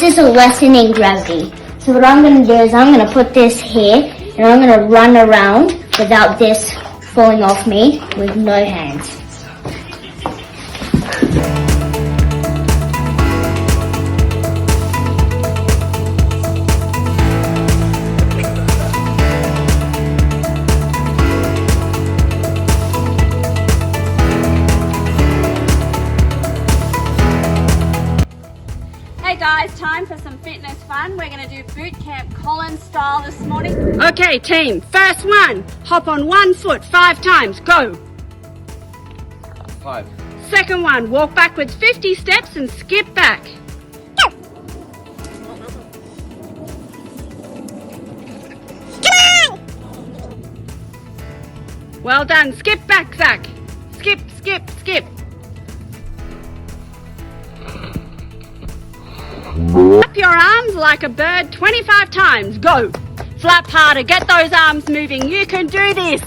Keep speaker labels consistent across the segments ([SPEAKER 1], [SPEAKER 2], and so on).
[SPEAKER 1] this is a lesson in gravity. So what I'm going to do is I'm going to put this here and I'm going to run around without this falling off me with no hands.
[SPEAKER 2] Hey guys, time for some fitness fun. We're going to do boot camp Collins style this morning. Okay team, first one, hop on one foot 5 times, go.
[SPEAKER 3] 5.
[SPEAKER 2] Second one, walk backwards 50 steps and skip back. Go. Well done, skip back Zach. Skip, skip, skip. Flap your arms like a bird 25 times. Go. Flap harder. Get those arms moving. You can do this.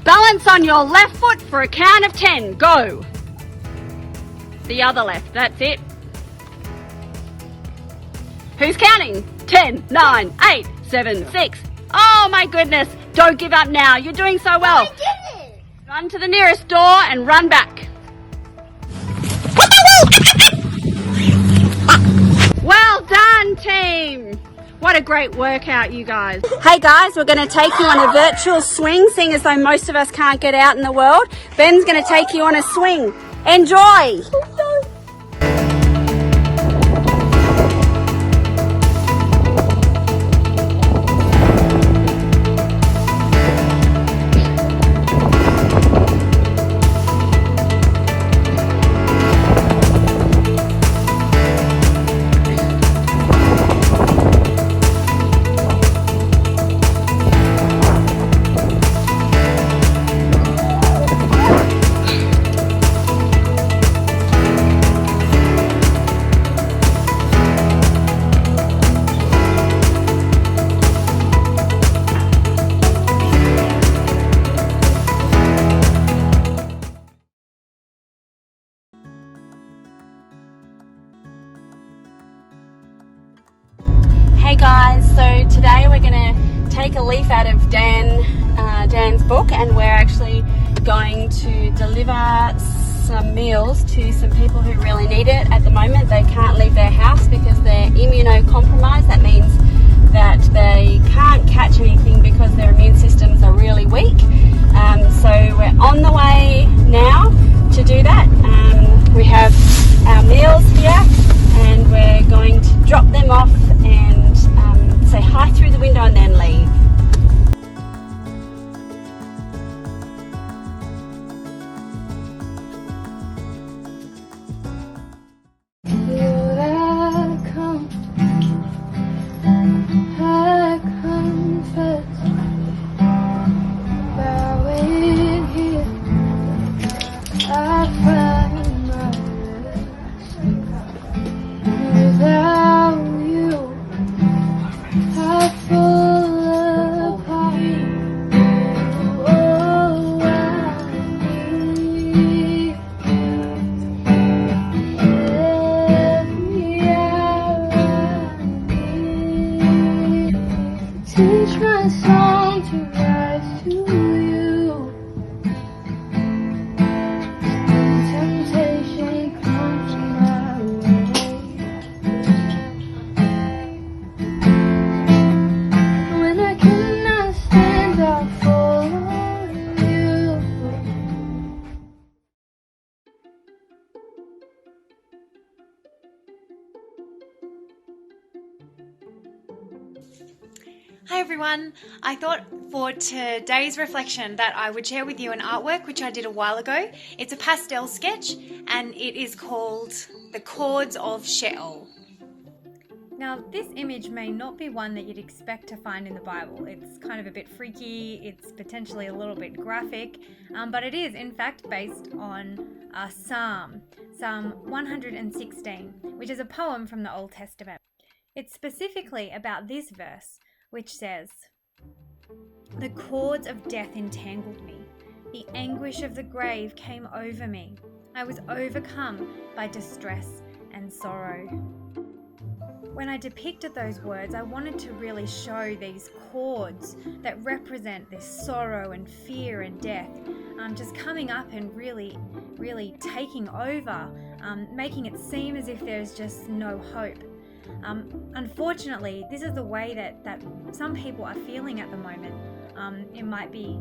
[SPEAKER 2] Balance on your left foot for a count of 10. Go. The other left. That's it. Who's counting? 10, 9, 8, 7, 6. Oh my goodness. Don't give up now. You're doing so well.
[SPEAKER 1] I did it!
[SPEAKER 2] Run to the nearest door and run back. Well done, team! What a great workout, you guys. Hey guys, we're going to take you on a virtual swing, seeing as though most of us can't get out in the world. Ben's going to take you on a swing. Enjoy! Hey guys, so today we're going to take a leaf out of Dan's book, and we're actually going to deliver some meals to some people who really need it. At the moment they can't leave their house because they're immunocompromised. That means that they can't catch anything because their immune systems are really weak. So we're on the way now to do that. We have our meals here and we're going to drop them off and say hi through the window and then leave.
[SPEAKER 4] Teach my song to rise to you. Temptation comes my way. When I cannot stand, I'll follow you.
[SPEAKER 5] Hi everyone, I thought for today's reflection that I would share with you an artwork which I did a while ago. It's a pastel sketch and it is called The Chords of Sheol.
[SPEAKER 6] Now, this image may not be one that you'd expect to find in the Bible. It's kind of a bit freaky, it's potentially a little bit graphic, but it is in fact based on a Psalm 116, which is a poem from the Old Testament. It's specifically about this verse, which says, "The cords of death entangled me. The anguish of the grave came over me. I was overcome by distress and sorrow. When I depicted those words, I wanted to really show these chords that represent this sorrow and fear and death, just coming up and really taking over, making it seem as if there's just no hope. Unfortunately, this is the way that some people are feeling at the moment. It might be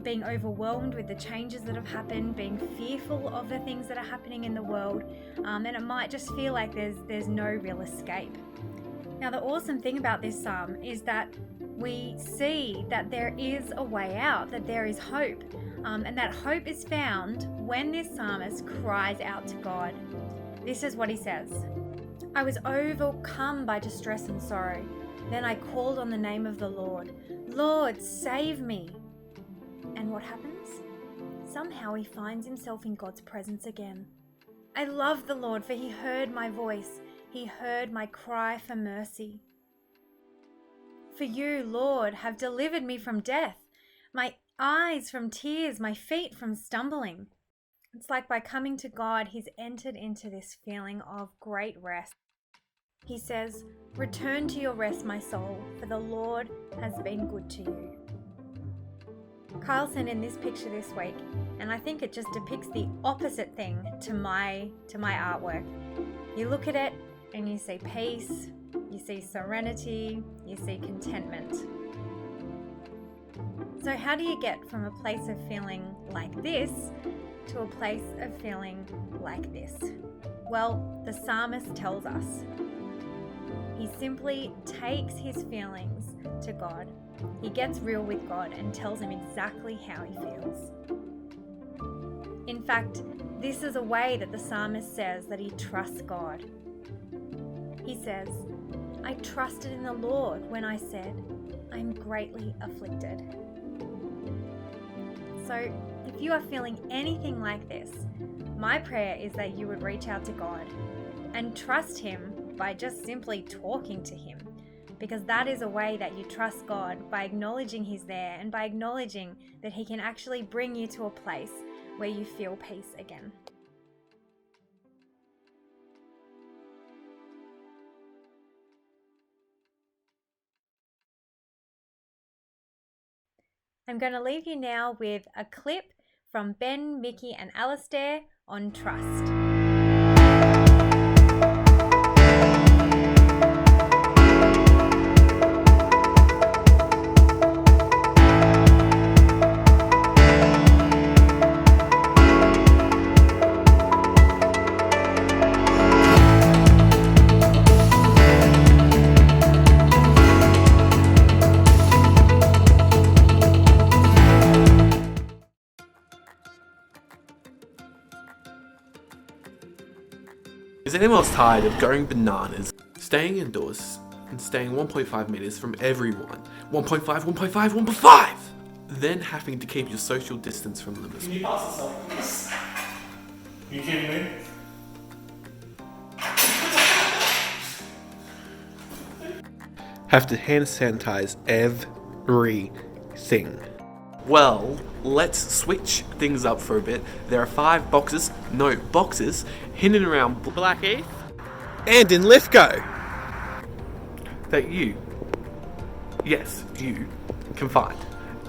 [SPEAKER 6] being overwhelmed with the changes that have happened, being fearful of the things that are happening in the world, and it might just feel like there's no real escape. Now, the awesome thing about this psalm is that we see that there is a way out, that there is hope, and that hope is found when this psalmist cries out to God. This is what he says: I was overcome by distress and sorrow. Then I called on the name of the Lord. Lord, save me. And what happens? Somehow he finds himself in God's presence again. I love the Lord, for he heard my voice. He heard my cry for mercy. For you, Lord, have delivered me from death, my eyes from tears, my feet from stumbling. It's like by coming to God, he's entered into this feeling of great rest. He says, return to your rest, my soul, for the Lord has been good to you. Kyle sent in this picture this week, and I think it just depicts the opposite thing to my artwork. You look at it and you see peace, you see serenity, you see contentment. So how do you get from a place of feeling like this to a place of feeling like this? Well, the psalmist tells us. He simply takes his feelings to God. He gets real with God and tells him exactly how he feels. In fact, this is a way that the psalmist says that he trusts God. He says, I trusted in the Lord when I said, I'm greatly afflicted. So if you are feeling anything like this, my prayer is that you would reach out to God and trust him by just simply talking to him, because that is a way that you trust God, by acknowledging he's there and by acknowledging that he can actually bring you to a place where you feel peace again. I'm going to leave you now with a clip from Ben, Mickey and Alistair on trust.
[SPEAKER 3] Is anyone else tired of going bananas, staying indoors, and staying 1.5 meters from everyone? 1.5, 1.5, 1.5! Then having to keep your social distance from them as well.
[SPEAKER 7] Can you pass this up, please? You kidding me?
[SPEAKER 3] Have to hand sanitize everything. Well, let's switch things up for a bit. There are 5 boxes hidden around Blackheath and in Lithgow that you can find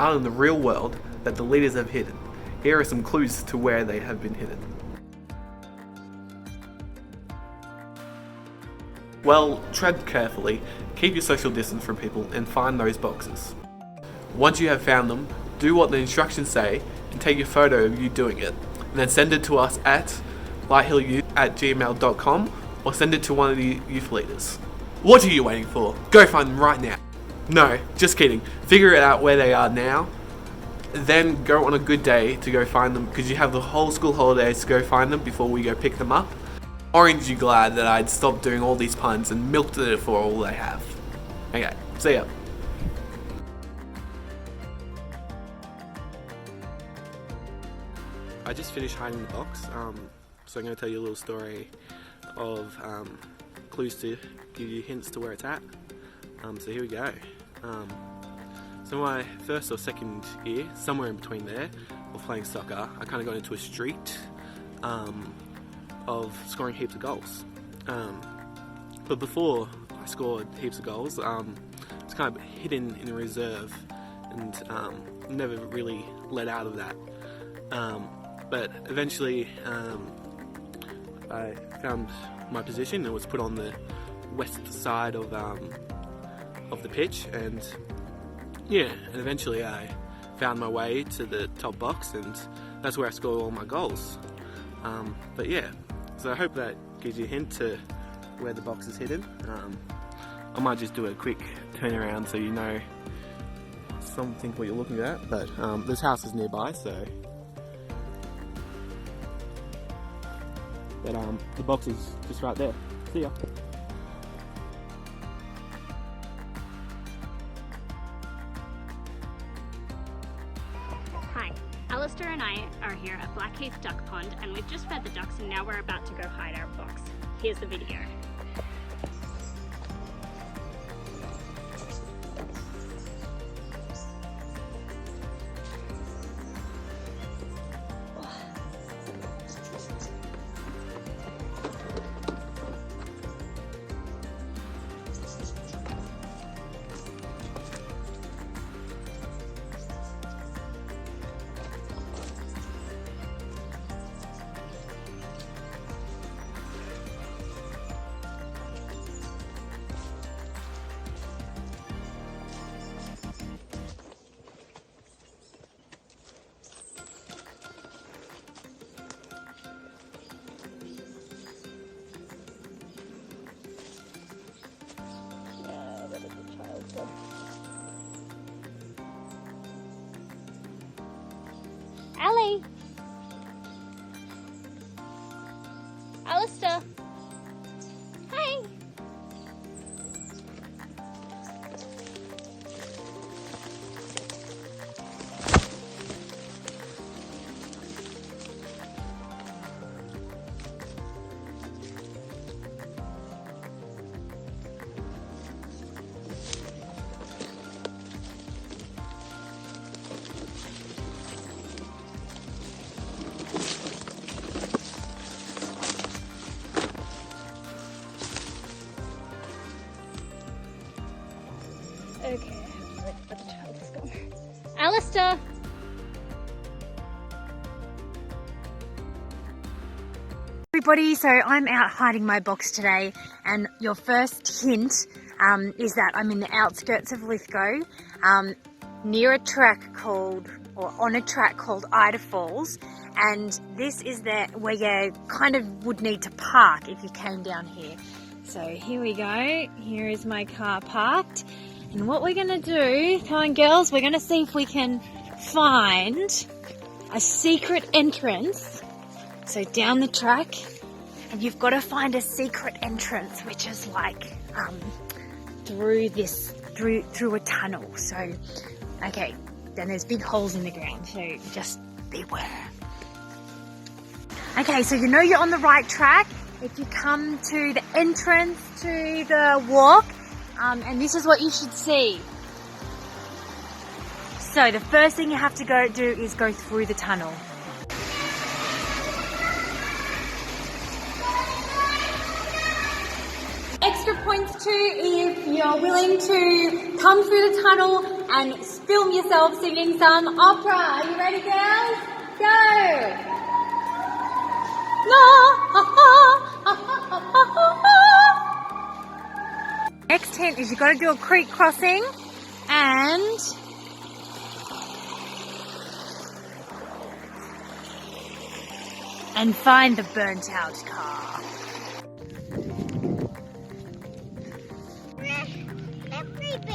[SPEAKER 3] out in the real world that the leaders have hidden. Here are some clues to where they have been hidden. Well, tread carefully, keep your social distance from people, and find those boxes. Once you have found them, do what the instructions say and take a photo of you doing it, and then send it to us at lighthillyouth@gmail.com or send it to one of the youth leaders. What are you waiting for? Go find them right now. No, just kidding. Figure out where they are now, then go on a good day to go find them, because you have the whole school holidays to go find them before we go pick them up. Orange, you glad that I'd stopped doing all these puns and milked it for all they have. Okay, see ya. I just finished hiding the box, so I'm going to tell you a little story of clues to give you hints to where it's at. So here we go. So my first or second year, somewhere in between there, of playing soccer, I kind of got into a streak of scoring heaps of goals. But before I scored heaps of goals, it's kind of hidden in a reserve and never really let out of that. But eventually I found my position and was put on the west side of the pitch, and eventually I found my way to the top box, and that's where I scored all my goals. But yeah, so I hope that gives you a hint to where the box is hidden. I might just do a quick turnaround so you know something what you're looking at, but there's houses nearby, so but the box is just right there. See ya.
[SPEAKER 2] Hi, Alistair and I are here at Blackheath Duck Pond, and we've just fed the ducks and now we're about to go hide our box. Here's the video. Ali! Alistair! Hi! Okay, wait for the child is gone. Alistair!
[SPEAKER 6] Everybody, so I'm out hiding my box today, and your first hint is that I'm in the outskirts of Lithgow, near a track called, or on a track called Ida Falls, and this is where you kind of would need to park if you came down here. So here we go, here is my car parked, and what we're going to do, come on girls, we're going to see if we can find a secret entrance. So down the track, and you've got to find a secret entrance, which is like through a tunnel. So, okay, then there's big holes in the ground, so just beware. Okay, so you know you're on the right track if you come to the entrance to the walk, and this is what you should see. So the first thing you have to go do is go through the tunnel. Extra points too if you're willing to come through the tunnel and film yourself singing some opera. Are you ready, girls? Go! Next hint is you've got to do a creek crossing and find the burnt out car.
[SPEAKER 1] Slippery bit.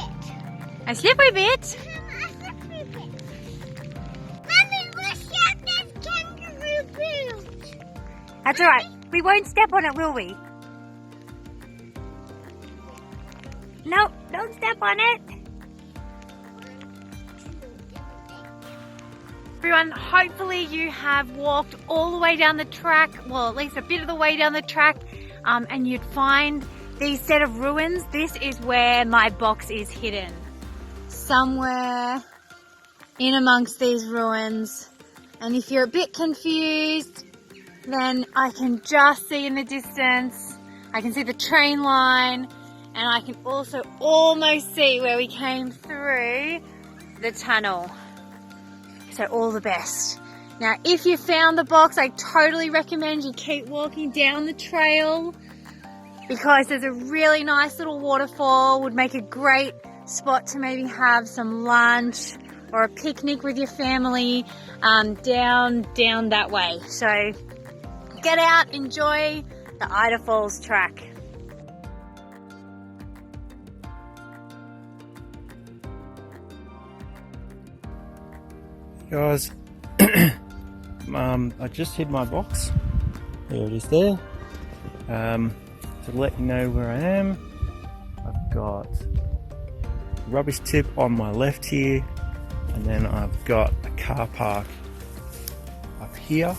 [SPEAKER 6] A slippery bit?
[SPEAKER 1] A slippery bit. Mommy, watch out, there's kangaroo boot.
[SPEAKER 6] That's alright. We won't step on it, will we? No, don't step on it. Everyone, hopefully you have walked all the way down the track, well, at least a bit of the way down the track, and you'd find these set of ruins. This is where my box is hidden. Somewhere in amongst these ruins. And if you're a bit confused, then I can just see in the distance I can see the train line, and I can also almost see where we came through the tunnel. So all the best. Now, if you found the box, I totally recommend you keep walking down the trail because there's a really nice little waterfall, would make a great spot to maybe have some lunch or a picnic with your family down that way. So get out, enjoy the Ida Falls track.
[SPEAKER 8] Guys, I just hid my box. There it is there. To let you know where I am, I've got a rubbish tip on my left here, and then I've got a car park up here.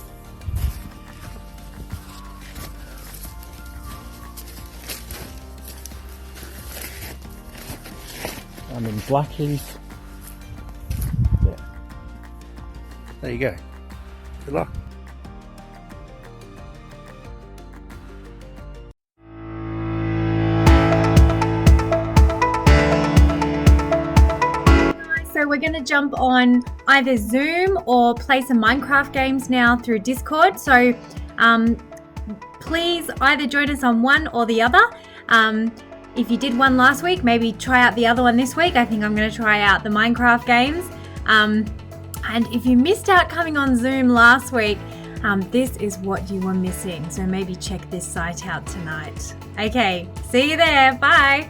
[SPEAKER 8] I'm in Blackheath. There you go. Good luck.
[SPEAKER 6] So we're going to jump on either Zoom or play some Minecraft games now through Discord. So please either join us on one or the other. If you did one last week, maybe try out the other one this week. I think I'm going to try out the Minecraft games. And if you missed out coming on Zoom last week, this is what you were missing. So maybe check this site out tonight. Okay, see you there. Bye.